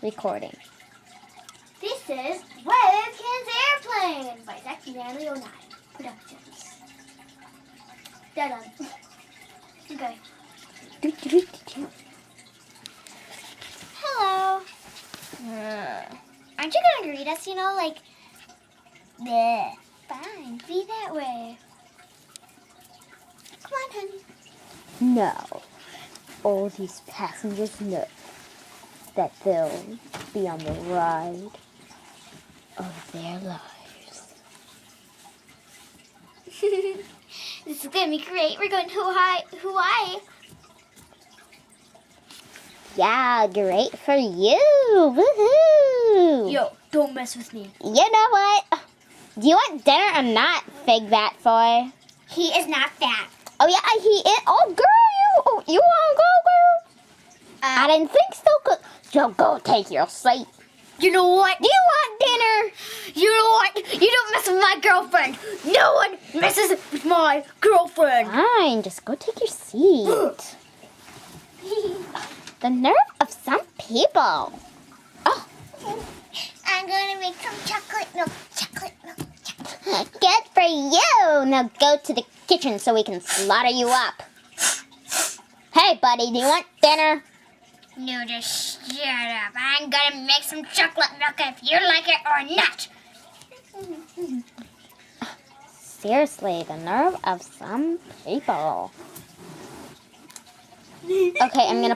recording. This is Webkinz Airplane by Zach Manley 09 Productions. Done. Okay. Hello. Aren't you gonna greet us? Like, bleh. Fine, be that way. Come on, honey. No. All these passengers know that they'll be on the ride of their lives. This is gonna be great. We're going to Hawaii. Yeah, great for you. Woohoo! Yo, don't mess with me. You know what? Do you want dinner or not, Fig That Boy? He is not fat. Oh, yeah, he is. Oh, girl, you want to go, girl? I didn't think so. So go take your seat. You know what? Do you want dinner? You know what? You don't mess with my girlfriend. No one messes with my girlfriend. Fine, just go take your seat. The nerve of some people. Oh. I'm gonna make some chocolate milk. Good for you. Now go to the kitchen so we can slaughter you up. Hey, buddy, do you want dinner? No, just shut up. I'm gonna make some chocolate milk if you like it or not. Seriously, the nerve of some people. Okay, I'm gonna